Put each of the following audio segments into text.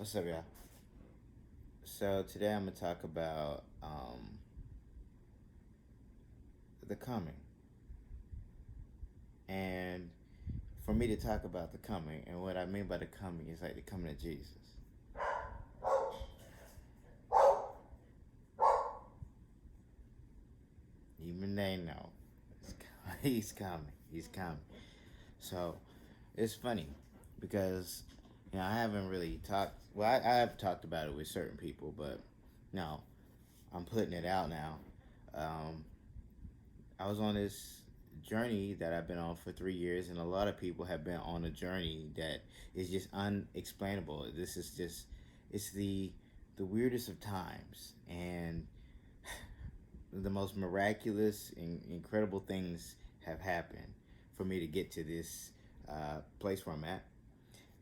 What's up, y'all? So today I'm gonna talk about the coming, and for me to talk about the coming, and what I mean by the coming is like the coming of Jesus. Even they know he's coming. He's coming. So it's funny because I haven't really talked. Well, I have talked about it with certain people, but no, I'm putting it out now. Um, I was on this journey that I've been on for 3 years, and a lot of people have been on a journey that is just unexplainable. This is just, it's the weirdest of times, and the most miraculous and incredible things have happened for me to get to this place where I'm at.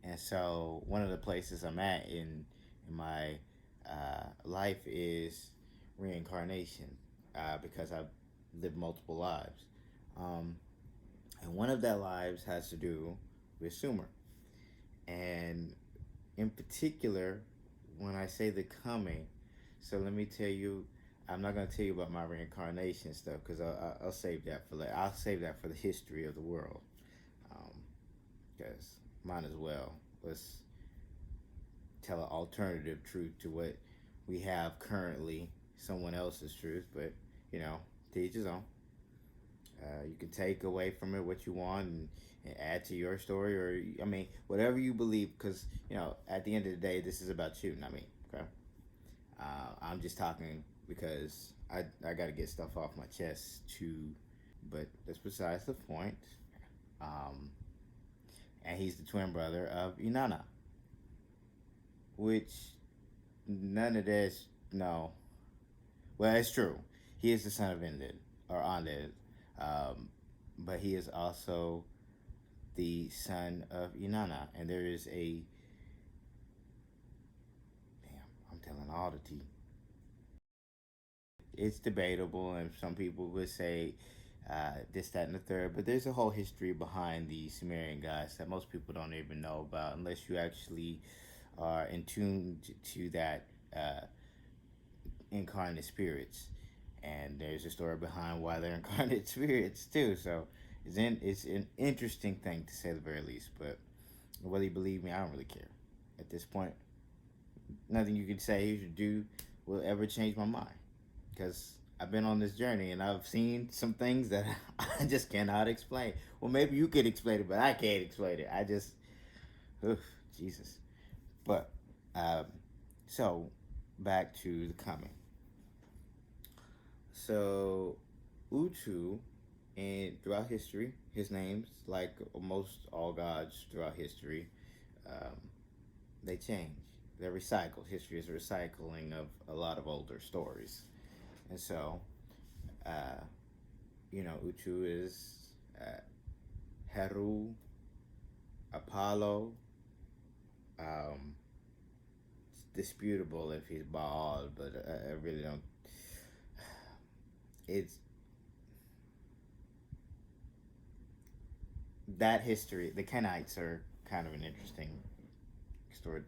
And so, one of the places I'm at in my life is reincarnation, because I've lived multiple lives. Um, and one of that lives has to do with Sumer. And in particular, when I say the coming, so let me tell you, I'm not going to tell you about my reincarnation stuff because I'll save that for later. I'll save that for the history of the world, because might as well. Let's tell an alternative truth to what we have currently, someone else's truth, but to each his own. You can take away from it what you want and add to your story, or I mean, whatever you believe, because at the end of the day, this is about you, not me. Okay, I'm just talking because I got to get stuff off my chest too, but that's besides the point. Um, and he's the twin brother of Inanna, which none of this, no. Well, it's true. He is the son of Enlil or Anlil, um, but he is also the son of Inanna, and there is a damn. I'm telling all the tea. It's debatable, and some people would say this, that, and the third. But there's a whole history behind the Sumerian gods that most people don't even know about unless you actually are in tune to that incarnate spirits. And there's a story behind why they're incarnate spirits too. So it's an interesting thing to say the very least. But whether you believe me, I don't really care. At this point, nothing you can say you should do will ever change my mind because I've been on this journey and I've seen some things that I just cannot explain. Well, maybe you could explain it, but I can't explain it. I just, oof, Jesus. But um, so back to the coming. So Utu, and throughout history, his names, like most all gods throughout history, um, they change. They're recycled. History is a recycling of a lot of older stories, and so uh, Utu is Heru, Apollo. Um, it's disputable if he's Baal, but I really don't. It's that history. The Kenites are kind of an interesting story.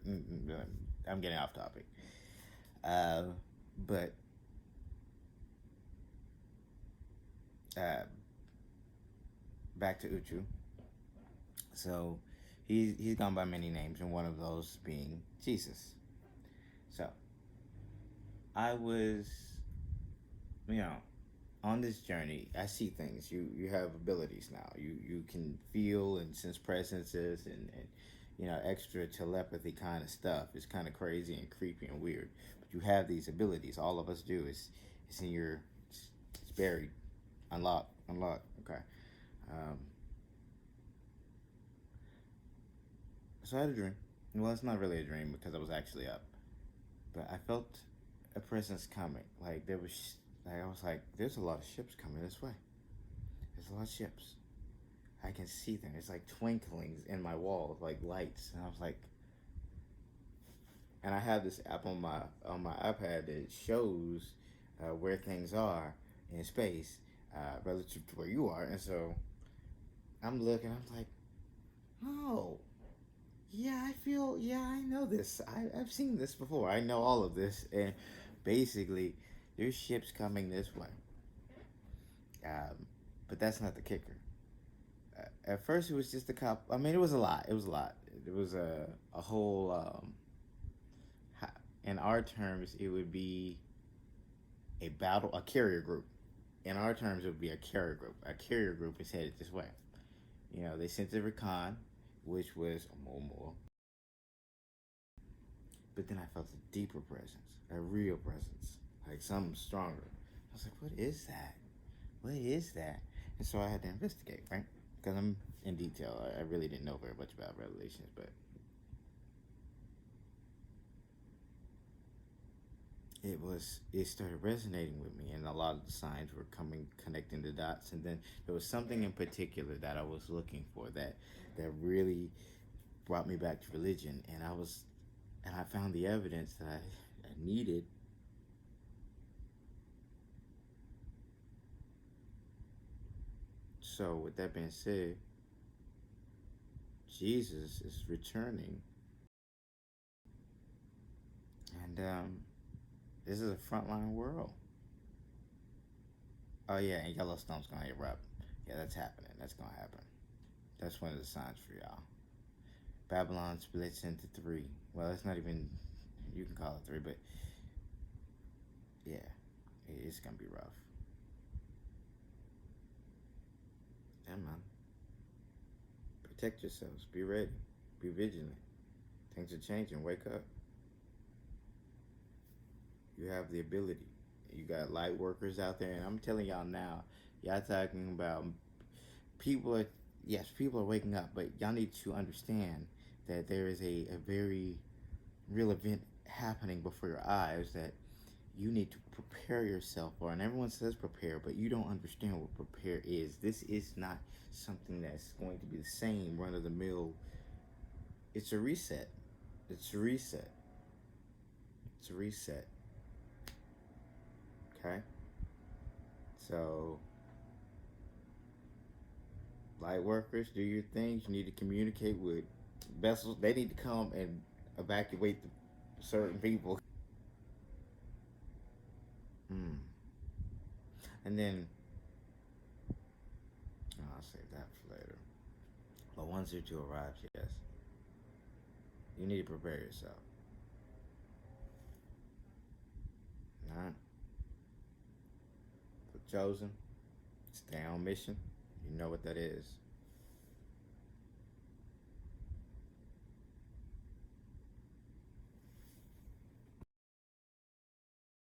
I'm getting off topic. Uh, but uh, back to Uchu. So he's gone by many names, and one of those being Jesus. So I was, you know, on this journey. I see things. You have abilities now. You can feel and sense presences and extra telepathy kind of stuff. It's kind of crazy and creepy and weird. But you have these abilities. All of us do. It's in your it's buried, unlocked. Okay. Um, so I had a dream. Well, it's not really a dream because I was actually up, but I felt a presence coming. Like there was, like I was like, there's a lot of ships coming this way. There's a lot of ships. I can see them. It's like twinklings in my walls, like lights. And I was like, and I have this app on my iPad that shows where things are in space relative to where you are. And so I'm looking. I'm like, oh, yeah, I feel, yeah, I know this. I've seen this before. I know all of this. And basically, there's ships coming this way. But that's not the kicker. At first, it was just a couple. I mean, it was a lot. It was a lot. It was a whole, in our terms, it would be a carrier group. In our terms, it would be a carrier group. A carrier group is headed this way. They sent the recon, which was more. But then I felt a deeper presence, a real presence, like something stronger. I was like, what is that? What is that? And so I had to investigate, right? Because I'm in detail. I really didn't know very much about Revelations, but it started resonating with me, and a lot of the signs were connecting the dots. And then there was something in particular that I was looking for that really brought me back to religion, and I found the evidence that I needed. So with that being said, Jesus is returning, and this is a frontline world. Oh yeah, and Yellowstone's gonna erupt. Yeah, that's happening. That's gonna happen. That's one of the signs for y'all. Babylon splits into three. Well, it's not even. You can call it three, but yeah, it's gonna be rough. Yeah, man. Protect yourselves. Be ready. Be vigilant. Things are changing. Wake up. You have the ability. You got light workers out there, and I'm telling y'all now. Y'all talking about people are yes, people are waking up, but y'all need to understand that there is a very real event happening before your eyes that you need to prepare yourself for. And everyone says prepare, but you don't understand what prepare is. This is not something that's going to be the same run of the mill. It's a reset. It's a reset. It's a reset. Okay? So, light workers, do your things. You need to communicate with vessels. They need to come and evacuate certain people. Hmm. And then, oh, I'll save that for later. But once or two arrives, yes, you need to prepare yourself. All right? For chosen, stay on mission. You know what that is.